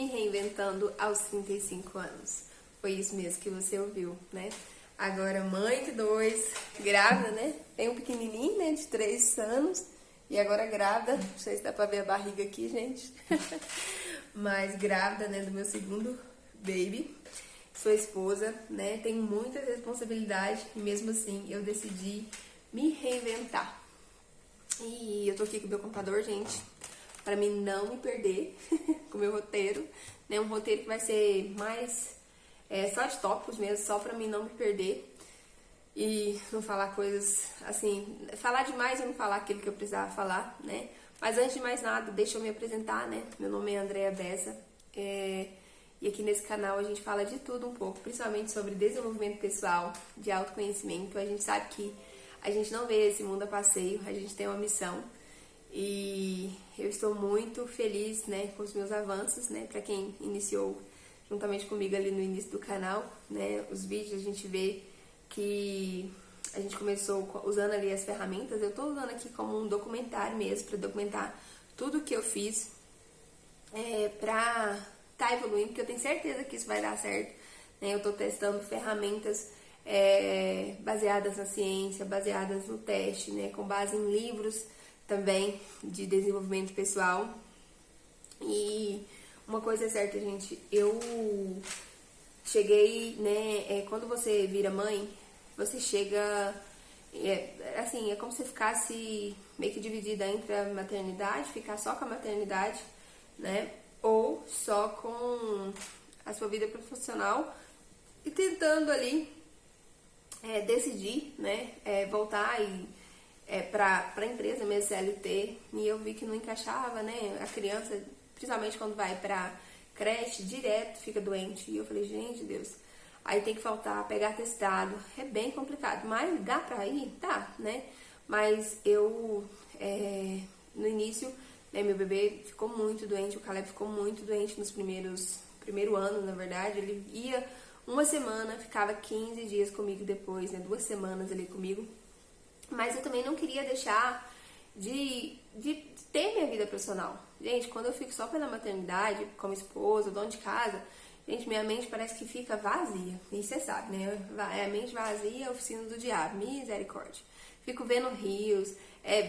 me reinventando aos 35 anos. Foi isso mesmo que você ouviu, né? Agora mãe de 2, grávida, né? Tem um pequenininho, né, de 3 anos. E agora grávida, não sei se dá pra ver a barriga aqui, gente. Mas grávida, né, do meu segundo baby. Sou esposa, né? Tenho muitas responsabilidades e mesmo assim eu decidi me reinventar. E eu tô aqui com o meu computador, gente, para mim não me perder com o meu roteiro, né? Um roteiro que vai ser mais só de tópicos mesmo, só para mim não me perder e não falar coisas assim, falar demais e não falar aquilo que eu precisava falar, né? Mas antes de mais nada, deixa eu me apresentar, né? Meu nome é Andréa Bessa, e aqui nesse canal a gente fala de tudo um pouco, principalmente sobre desenvolvimento pessoal, de autoconhecimento. A gente sabe que a gente não vê esse mundo a passeio, a gente tem uma missão. E eu estou muito feliz, né, com os meus avanços, né, para quem iniciou juntamente comigo ali no início do canal, né, os vídeos a gente vê que a gente começou usando ali as ferramentas. Eu estou usando aqui como um documentário mesmo, para documentar tudo que eu fiz para estar evoluindo, porque eu tenho certeza que isso vai dar certo, né, eu estou testando ferramentas baseadas na ciência, baseadas no teste, né, com base em livros também de desenvolvimento pessoal. E uma coisa é certa, gente, eu cheguei, né, quando você vira mãe, você chega, assim, é como se ficasse meio que dividida entre a maternidade, ficar só com a maternidade, né, ou só com a sua vida profissional e tentando ali decidir, né, voltar para a empresa mesmo, CLT, e eu vi que não encaixava, né, a criança, principalmente quando vai para creche, direto fica doente, e eu falei, gente, Deus, aí tem que faltar, pegar atestado, é bem complicado, mas dá pra ir? Tá, né, mas eu, no início, né, meu bebê ficou muito doente, o Caleb ficou muito doente nos primeiro ano, na verdade, ele ia uma semana, ficava 15 dias comigo depois, né, 2 semanas ali comigo. Mas eu também não queria deixar de ter minha vida profissional. Gente, quando eu fico só pela maternidade, como esposa, dona de casa, gente, minha mente parece que fica vazia. E você sabe, né? A mente vazia é a oficina do diabo. Misericórdia. Fico vendo rios,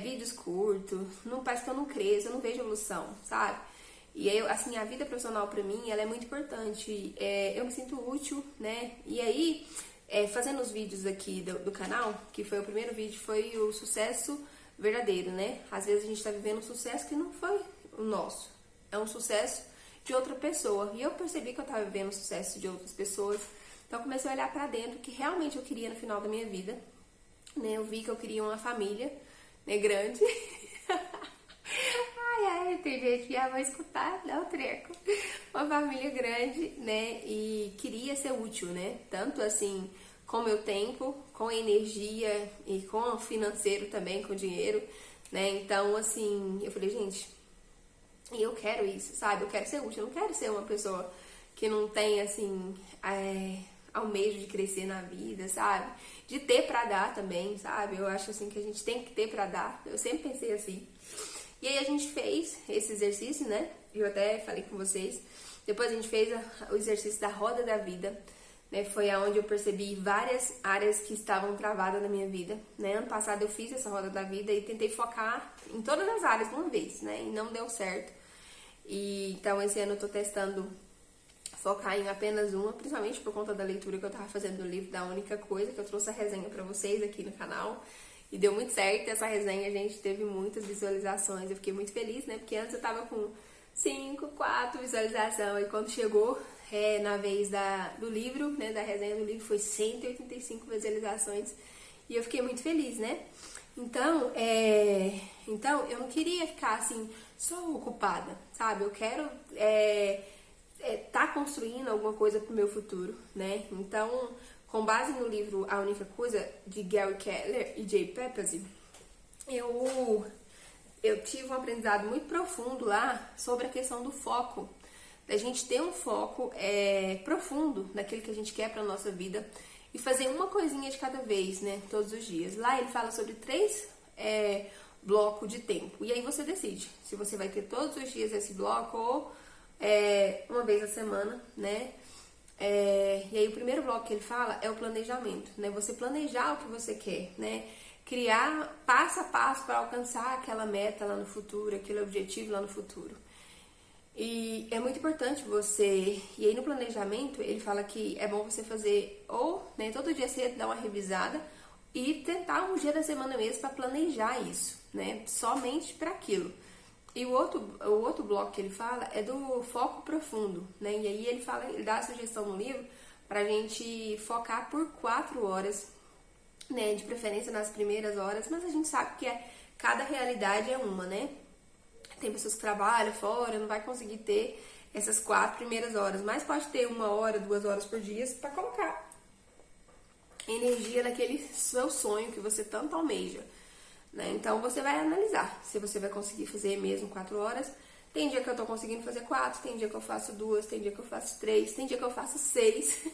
vídeos curtos, parece que eu não cresço, eu não vejo evolução, sabe? E aí, assim, a vida profissional pra mim, ela é muito importante. Eu me sinto útil, né? E aí, fazendo os vídeos aqui do canal, que foi o primeiro vídeo, foi o sucesso verdadeiro, né? Às vezes a gente tá vivendo um sucesso que não foi o nosso. É um sucesso de outra pessoa. E eu percebi que eu tava vivendo o sucesso de outras pessoas. Então eu comecei a olhar pra dentro o que realmente eu queria no final da minha vida. Né? Eu vi que eu queria uma família, né, grande. Ai, tem gente que já vai escutar, não, treco. Uma família grande, né, e queria ser útil, né, tanto assim com o meu tempo, com a energia e com o financeiro também, com o dinheiro, né, então assim, eu falei, gente, eu quero isso, sabe, eu quero ser útil, eu não quero ser uma pessoa que não tem, assim, almejo de crescer na vida, sabe, de ter pra dar também, sabe, eu acho assim que a gente tem que ter pra dar, eu sempre pensei assim. E aí a gente fez esse exercício, né? Eu até falei com vocês. Depois a gente fez o exercício da roda da vida, né? Foi aonde eu percebi várias áreas que estavam travadas na minha vida, né? Ano passado eu fiz essa roda da vida e tentei focar em todas as áreas de uma vez, né? E não deu certo. E então esse ano eu tô testando focar em apenas uma, principalmente por conta da leitura que eu tava fazendo do livro Da Única Coisa, que eu trouxe a resenha pra vocês aqui no canal. E deu muito certo essa resenha, a gente teve muitas visualizações, eu fiquei muito feliz, né? Porque antes eu tava com 5, 4 visualizações, e quando chegou na vez do livro, né? Da resenha do livro, foi 185 visualizações, e eu fiquei muito feliz, né? Então eu não queria ficar assim, só ocupada, sabe? Eu quero tá construindo alguma coisa pro meu futuro, né? Então, com base no livro A Única Coisa, de Gary Keller e Jay Papazi, eu tive um aprendizado muito profundo lá sobre a questão do foco. Da gente ter um foco profundo naquilo que a gente quer pra nossa vida e fazer uma coisinha de cada vez, né? Todos os dias. Lá ele fala sobre 3 blocos de tempo. E aí você decide se você vai ter todos os dias esse bloco ou uma vez a semana, né? E aí o primeiro bloco que ele fala é o planejamento, né? Você planejar o que você quer, né? Criar passo a passo para alcançar aquela meta lá no futuro, aquele objetivo lá no futuro. E é muito importante você. E aí no planejamento ele fala que é bom você fazer ou, né, todo dia você dar uma revisada e tentar um dia da semana mesmo para planejar isso, né? Somente para aquilo. E o outro bloco que ele fala é do foco profundo, né? E aí ele dá a sugestão no livro pra gente focar por 4 horas, né? De preferência nas primeiras horas, mas a gente sabe que cada realidade é uma, né? Tem pessoas que trabalham fora, não vai conseguir ter essas 4 primeiras horas, mas pode ter 1 hora, 2 horas por dia para colocar energia naquele seu sonho que você tanto almeja. Né? Então você vai analisar se você vai conseguir fazer mesmo 4 horas. Tem dia que eu tô conseguindo fazer 4, tem dia que eu faço 2, tem dia que eu faço 3, tem dia que eu faço 6.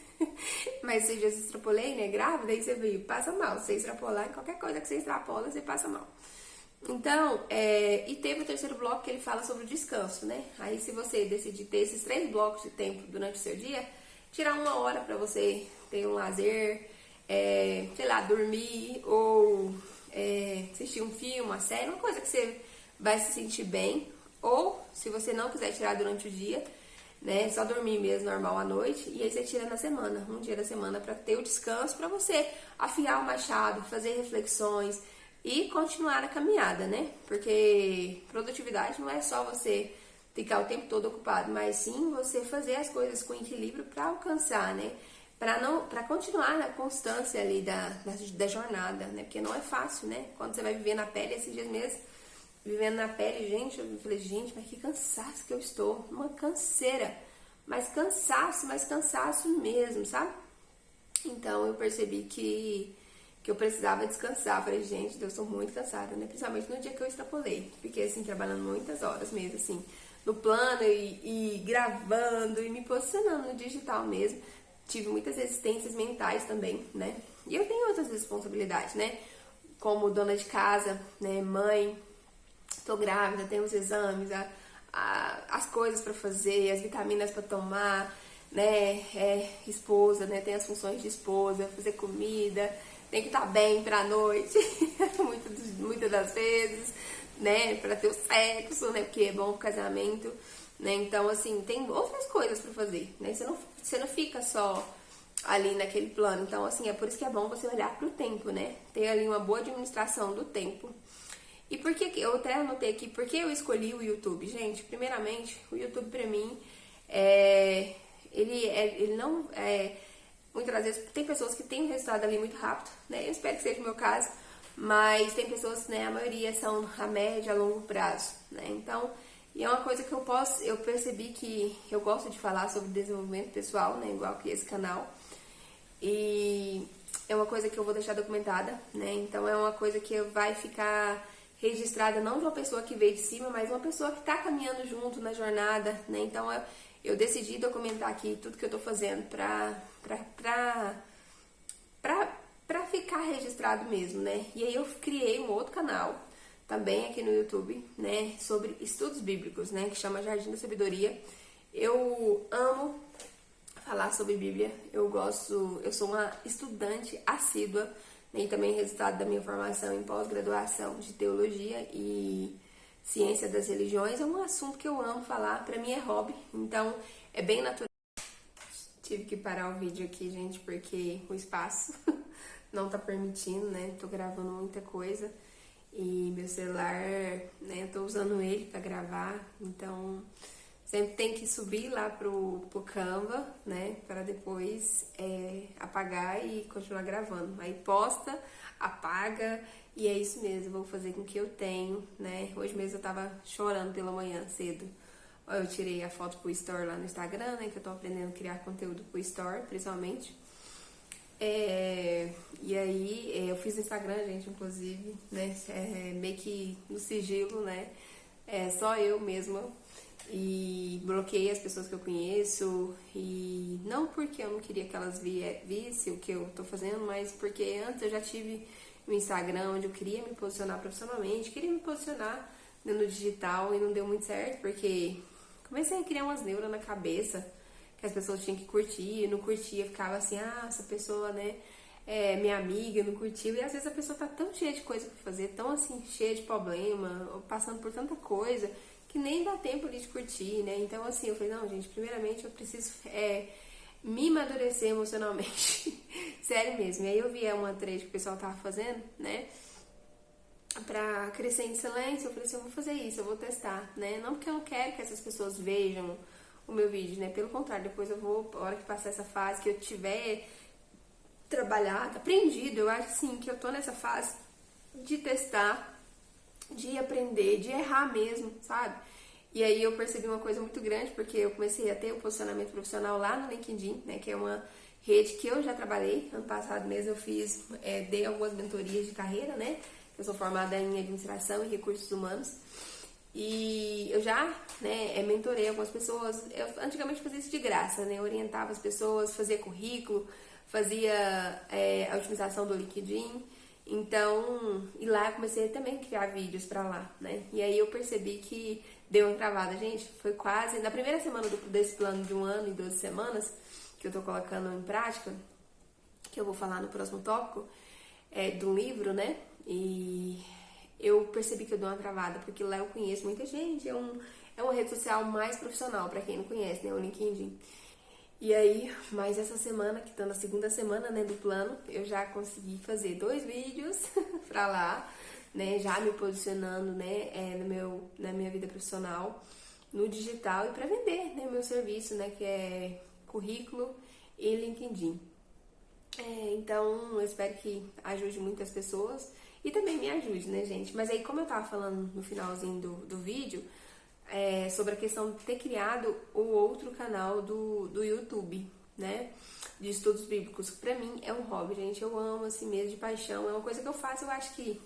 Mas esses dias eu extrapolei, né? Grávida, aí você viu, passa mal. Você extrapolar em qualquer coisa que você extrapola, você passa mal. Então, e teve o terceiro bloco que ele fala sobre o descanso, né? Aí se você decidir ter esses 3 blocos de tempo durante o seu dia, tirar 1 hora pra você ter um lazer, sei lá, dormir ou assistir um filme, uma série, uma coisa que você vai se sentir bem. Ou, se você não quiser tirar durante o dia, né, só dormir mesmo normal à noite, e aí você tira na semana, um dia da semana para ter o descanso, para você afiar o machado, fazer reflexões e continuar a caminhada, né? Porque produtividade não é só você ficar o tempo todo ocupado, mas sim você fazer as coisas com equilíbrio para alcançar, né? Para continuar na constância ali da jornada, né? Porque não é fácil, né? Quando você vai viver na pele, esses dias mesmo, vivendo na pele, gente, eu falei, gente, mas que cansaço que eu estou, uma canseira, mas cansaço mesmo, sabe? Então eu percebi que eu precisava descansar. Falei, gente, eu sou muito cansada, né? Principalmente no dia que eu extrapolei. Fiquei, assim, trabalhando muitas horas mesmo, assim, no plano e gravando e me posicionando no digital mesmo. Tive muitas resistências mentais também, né? E eu tenho outras responsabilidades, né? Como dona de casa, né? Mãe, tô grávida, tenho os exames, as coisas pra fazer, as vitaminas pra tomar, né? Esposa, né? Tem as funções de esposa, fazer comida, tem que estar bem pra noite, muitas das vezes, né? Pra ter o sexo, né? Porque é bom pro casamento, né? Então, assim, tem outras coisas pra fazer, né? Você não fica só ali naquele plano. Então, assim, é por isso que é bom você olhar pro tempo, né? Ter ali uma boa administração do tempo. E por que eu até anotei aqui, por que eu escolhi o YouTube? Gente, primeiramente, o YouTube pra mim, ele não muitas das vezes tem pessoas que têm um resultado ali muito rápido, né? Eu espero que seja o meu caso, mas tem pessoas, né? A maioria são a médio, a longo prazo, né? Então, e é uma coisa que eu percebi que eu gosto de falar sobre desenvolvimento pessoal, né? Igual que esse canal. E é uma coisa que eu vou deixar documentada, né? Então é uma coisa que vai ficar registrada não de uma pessoa que veio de cima, mas uma pessoa que está caminhando junto na jornada, né? Então eu decidi documentar aqui tudo que eu tô fazendo pra ficar registrado mesmo, né? E aí eu criei um outro canal também aqui no YouTube, né? Sobre estudos bíblicos, né? Que chama Jardim da Sabedoria. Eu amo falar sobre Bíblia, eu sou uma estudante assídua, né, e também resultado da minha formação em pós-graduação de teologia e ciência das religiões, é um assunto que eu amo falar, pra mim é hobby, então é bem natural. Tive que parar o vídeo aqui, gente, porque o espaço não tá permitindo, né, tô gravando muita coisa e meu celular, né, tô usando ele pra gravar, então sempre tem que subir lá pro Canva, né, para depois apagar e continuar gravando. Aí posta, apaga e é isso mesmo, vou fazer com o que eu tenho, né. Hoje mesmo eu tava chorando pela manhã cedo. Eu tirei a foto pro Store lá no Instagram, né, que eu tô aprendendo a criar conteúdo pro Store, principalmente. E aí eu fiz no Instagram, gente, inclusive, né, meio que no sigilo, né, só eu mesma. E bloqueei as pessoas que eu conheço, e não porque eu não queria que elas vissem o que eu tô fazendo, mas porque antes eu já tive um Instagram onde eu queria me posicionar profissionalmente, queria me posicionar no digital e não deu muito certo, porque Comecei a criar umas neuras na cabeça, que as pessoas tinham que curtir, não curtia, ficava assim, essa pessoa, né, é minha amiga, não curtiu. E às vezes a pessoa tá tão cheia de coisa pra fazer, tão assim, cheia de problema, ou passando por tanta coisa, que nem dá tempo ali de curtir, né? Então assim, eu falei, não, gente, primeiramente eu preciso me amadurecer emocionalmente. Sério mesmo. E aí eu vi uma thread que o pessoal tava fazendo, né? Pra crescer em silêncio, eu falei assim, eu vou fazer isso, eu vou testar, né? Não porque eu não quero que essas pessoas vejam o meu vídeo, né? Pelo contrário, depois eu vou, a hora que passar essa fase, que eu tiver trabalhado, aprendido, eu acho sim que eu tô nessa fase de testar, de aprender, de errar mesmo, sabe? E aí eu percebi uma coisa muito grande, porque eu comecei a ter o posicionamento profissional lá no LinkedIn, né? Que é uma rede que eu já trabalhei. Ano passado mesmo eu fiz, dei algumas mentorias de carreira, né? Eu sou formada em administração e recursos humanos. E eu já, né, mentorei algumas pessoas. Eu antigamente fazia isso de graça, né? Eu orientava as pessoas, fazia currículo, fazia a otimização do LinkedIn. Então, e lá eu comecei também a criar vídeos pra lá, né? E aí eu percebi que deu uma travada, gente. Foi quase na primeira semana desse plano de 1 ano e 12 semanas que eu tô colocando em prática, que eu vou falar no próximo tópico, de um livro, né? E eu percebi que eu dou uma travada, porque lá eu conheço muita gente, é uma rede social mais profissional, pra quem não conhece, né? O LinkedIn. E aí, mais essa semana, que tá na segunda semana, né, do plano, eu já consegui fazer 2 vídeos pra lá, né, já me posicionando, né, na minha vida profissional, no digital e pra vender, né, meu serviço, né, que é currículo e LinkedIn. Então, eu espero que ajude muitas pessoas e também me ajude, né, gente? Mas aí, como eu tava falando no finalzinho do vídeo, sobre a questão de ter criado o outro canal do YouTube, né? De estudos bíblicos. Pra mim é um hobby, gente. Eu amo assim mesmo, de paixão. É uma coisa que eu faço, eu acho que.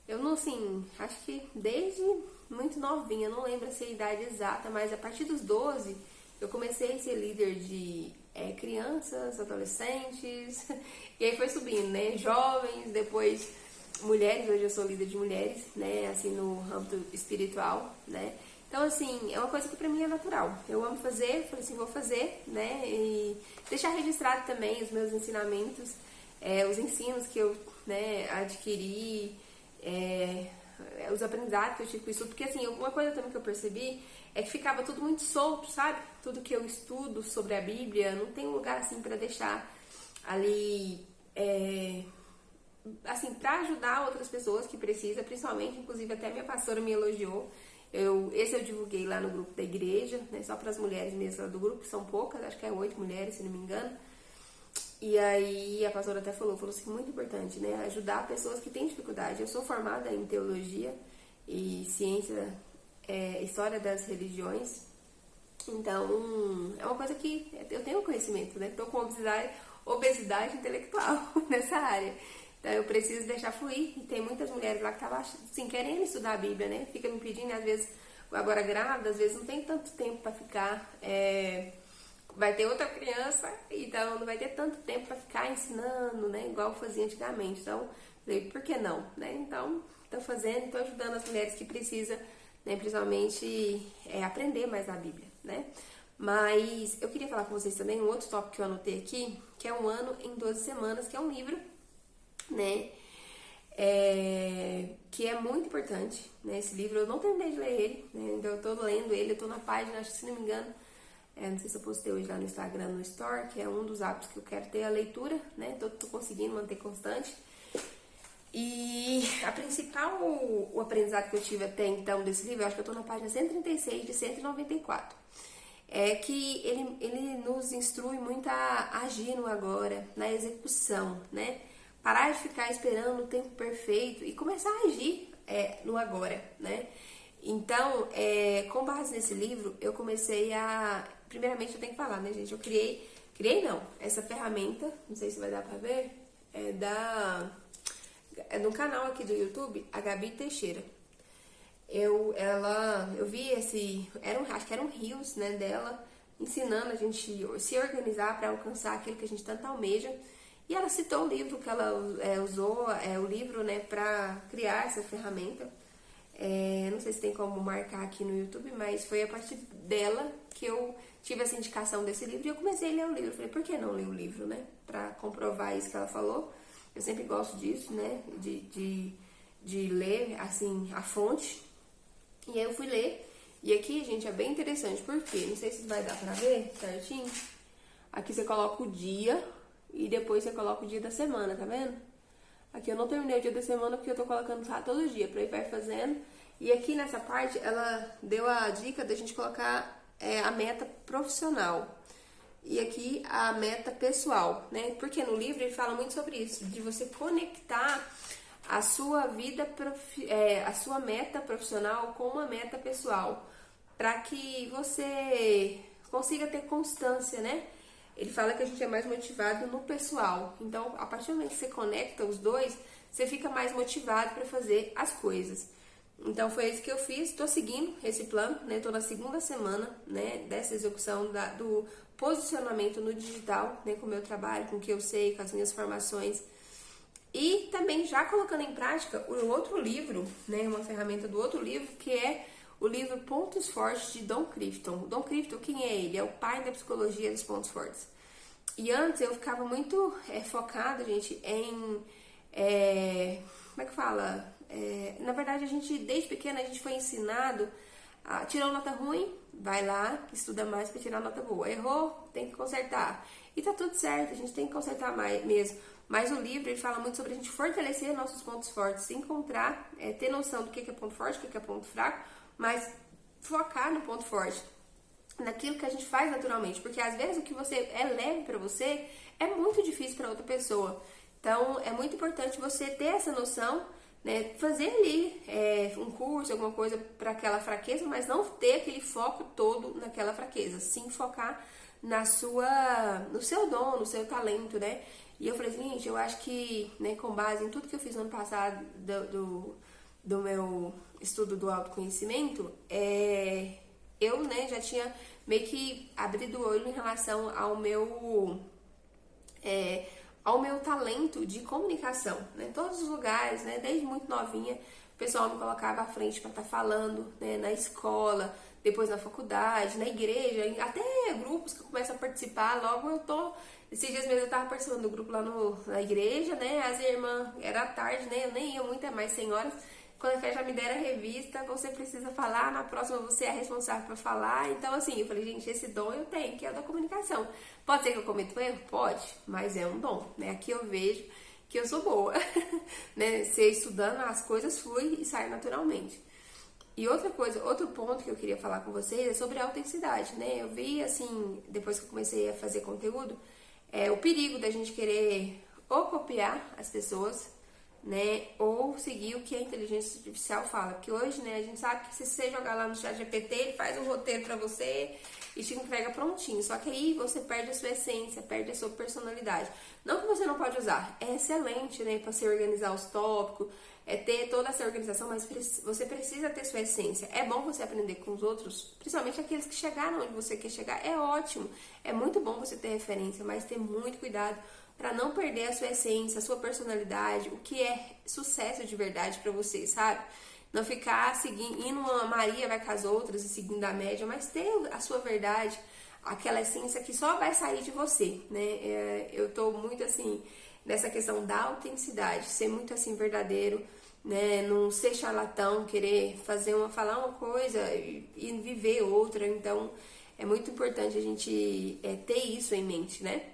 Eu não, assim, acho que desde muito novinha, não lembro assim, a idade exata, mas a partir dos 12 eu comecei a ser líder de crianças, adolescentes, e aí foi subindo, né? Jovens, depois mulheres, hoje eu sou líder de mulheres, né? Assim, no âmbito espiritual, né? Então, assim, é uma coisa que pra mim é natural. Eu amo fazer, falei assim, vou fazer, né? E deixar registrado também os meus ensinamentos, os ensinos que eu, né, adquiri, os aprendizados que eu tive com isso. Porque, assim, uma coisa também que eu percebi é que ficava tudo muito solto, sabe? Tudo que eu estudo sobre a Bíblia, não tem um lugar, assim, pra deixar ali, assim, pra ajudar outras pessoas que precisam, principalmente, inclusive até minha pastora me elogiou. Esse eu divulguei lá no grupo da igreja, né, só para as mulheres mesmo lá do grupo, que são poucas, acho que 8 mulheres, se não me engano. E aí a pastora até falou assim, muito importante, né, ajudar pessoas que têm dificuldade. Eu sou formada em teologia e ciência, história das religiões, então é uma coisa que eu tenho conhecimento, né, tô com obesidade intelectual nessa área. Então eu preciso deixar fluir. E tem muitas mulheres lá que estavam assim, querendo estudar a Bíblia, né? Fica me pedindo, às vezes, agora grávida, às vezes não tem tanto tempo pra ficar. Vai ter outra criança, então não vai ter tanto tempo pra ficar ensinando, né? Igual fazia antigamente. Então, falei, por que não? Né? Então, tô fazendo, tô ajudando as mulheres que precisam, né? Principalmente aprender mais da Bíblia, né? Mas eu queria falar com vocês também um outro tópico que eu anotei aqui, que é 1 ano em 12 semanas, que é um livro, né, que é muito importante, né, esse livro eu não terminei de ler ele, né, então eu tô lendo ele, eu tô na página, acho que se não me engano, não sei se eu postei hoje lá no Instagram, no Store, que é um dos hábitos que eu quero ter, a leitura, né, tô conseguindo manter constante, e a principal, o aprendizado que eu tive até então desse livro, eu acho que eu tô na página 136 de 194, é que ele nos instrui muito a agir no agora, na execução, né, parar de ficar esperando o tempo perfeito e começar a agir no agora, né? Então, com base nesse livro, eu comecei a... Primeiramente, eu tenho que falar, né, gente? Eu criei não, essa ferramenta, não sei se vai dar pra ver, no canal aqui do YouTube, a Gabi Teixeira. Eu vi acho que era um Reels, né, dela, ensinando a gente se organizar para alcançar aquilo que a gente tanto almeja. E ela citou o livro que ela usou, o livro, né, para criar essa ferramenta. Não sei se tem como marcar aqui no YouTube, mas foi a partir dela que eu tive essa indicação desse livro e eu comecei a ler o livro. Eu falei, por que não ler o livro, né? Pra comprovar isso que ela falou. Eu sempre gosto disso, né? De ler, assim, a fonte. E aí eu fui ler. E aqui, gente, é bem interessante. Por quê? Não sei se vai dar pra ver certinho. Aqui você coloca o dia e depois você coloca o dia da semana, tá vendo? Aqui eu não terminei o dia da semana porque eu tô colocando todo dia pra ir vai fazendo. E aqui nessa parte ela deu a dica da gente colocar a meta profissional. E aqui a meta pessoal, né? Porque no livro ele fala muito sobre isso, de você conectar a sua vida, a sua meta profissional com uma meta pessoal, para que você consiga ter constância, né? Ele fala que a gente é mais motivado no pessoal. Então, a partir do momento que você conecta os dois, você fica mais motivado para fazer as coisas. Então, foi isso que eu fiz. Estou seguindo esse plano, né? Estou na segunda semana, né? Dessa execução do posicionamento no digital, né? Com o meu trabalho, com o que eu sei, com as minhas formações. E também já colocando em prática o outro livro, né? Uma ferramenta do outro livro, que é o livro Pontos Fortes de Don Clifton. Don Clifton, quem é ele? É o pai da psicologia dos pontos fortes. E antes eu ficava muito focada, gente, em... como é que fala? Na verdade, desde pequena, a gente foi ensinado a tirar nota ruim, vai lá, estuda mais para tirar nota boa. Errou, tem que consertar. E tá tudo certo, a gente tem que consertar mais mesmo. Mas o livro, ele fala muito sobre a gente fortalecer nossos pontos fortes, encontrar, ter noção do que é ponto forte, o que é ponto fraco, mas focar no ponto forte, naquilo que a gente faz naturalmente, porque às vezes o que você é leve para você é muito difícil para outra pessoa. Então é muito importante você ter essa noção, né, fazer ali um curso, alguma coisa para aquela fraqueza, mas não ter aquele foco todo naquela fraqueza, sim focar no seu dom, no seu talento, né? E eu falei, gente, eu acho que, né, com base em tudo que eu fiz no ano passado do meu estudo do autoconhecimento, eu, né, já tinha meio que abrido o olho em relação ao meu talento de comunicação, né? Todos os lugares, né? Desde muito novinha, o pessoal me colocava à frente para estar falando, né? Na escola, depois na faculdade, na igreja, até grupos que eu começo a participar, logo eu tô... Esses dias mesmo eu tava participando do grupo lá na igreja, né? As irmãs, era tarde, né? Eu nem ia muito, é mais senhoras. Quando a fé já me deram a revista, você precisa falar, na próxima você é responsável para falar. Então, assim, eu falei, gente, esse dom eu tenho, que é o da comunicação. Pode ser que eu cometa um erro? Pode, mas é um dom, né? Aqui eu vejo que eu sou boa, né? Você estudando, as coisas fluem e saem naturalmente. E outra coisa, outro ponto que eu queria falar com vocês é sobre a autenticidade, né? Eu vi, assim, depois que eu comecei a fazer conteúdo, o perigo da gente querer ou copiar as pessoas, né, ou seguir o que a inteligência artificial fala, porque hoje, né, a gente sabe que se você jogar lá no ChatGPT, ele faz um roteiro pra você e te entrega prontinho, só que aí você perde a sua essência, perde a sua personalidade. Não que você não pode usar, é excelente, né, pra se organizar os tópicos, ter toda essa organização, mas você precisa ter sua essência. É bom você aprender com os outros, principalmente aqueles que chegaram onde você quer chegar, é ótimo, é muito bom você ter referência, mas ter muito cuidado para não perder a sua essência, a sua personalidade, o que é sucesso de verdade para você, sabe? Não ficar seguindo, indo uma Maria vai com as outras e seguindo a média, mas ter a sua verdade, aquela essência que só vai sair de você, né? Eu tô muito assim nessa questão da autenticidade, ser muito assim verdadeiro, né? Não ser charlatão, querer falar uma coisa e viver outra. Então é muito importante a gente ter isso em mente, né?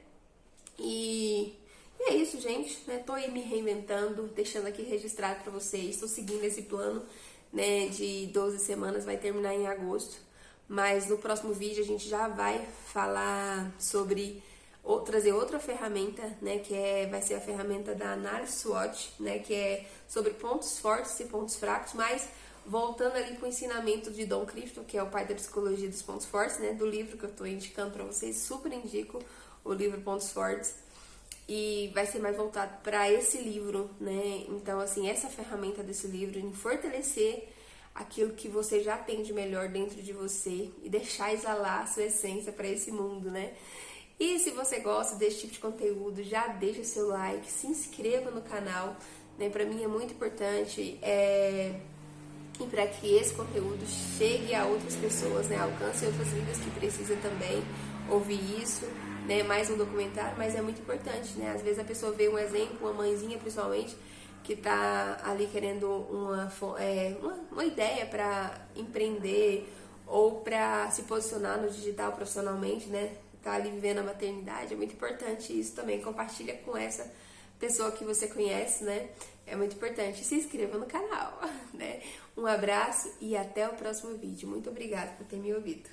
E é isso, gente, né? Tô aí me reinventando, deixando aqui registrado para vocês. Tô seguindo esse plano, né, de 12 semanas, vai terminar em agosto. Mas no próximo vídeo a gente já vai falar sobre trazer outra ferramenta, né, que vai ser a ferramenta da análise SWOT, né, que é sobre pontos fortes e pontos fracos, mas voltando ali pro ensinamento de Don Clifton, que é o pai da psicologia dos pontos fortes, né, do livro que eu tô indicando para vocês, super indico o livro Pontos Fortes, e vai ser mais voltado para esse livro, né? Então, assim, essa ferramenta desse livro em fortalecer aquilo que você já tem de melhor dentro de você e deixar exalar a sua essência para esse mundo, né? E se você gosta desse tipo de conteúdo, já deixa o seu like, se inscreva no canal, né? Para mim é muito importante e para que esse conteúdo chegue a outras pessoas, né? Alcance outras vidas que precisam também ouvir isso, né? Mais um documentário, mas é muito importante, né? Às vezes a pessoa vê um exemplo, uma mãezinha principalmente, que tá ali querendo uma ideia para empreender ou para se posicionar no digital profissionalmente, né? Tá ali vivendo a maternidade, é muito importante isso também. Compartilha com essa pessoa que você conhece, né? É muito importante. Se inscreva no canal, né? Um abraço e até o próximo vídeo. Muito obrigada por ter me ouvido.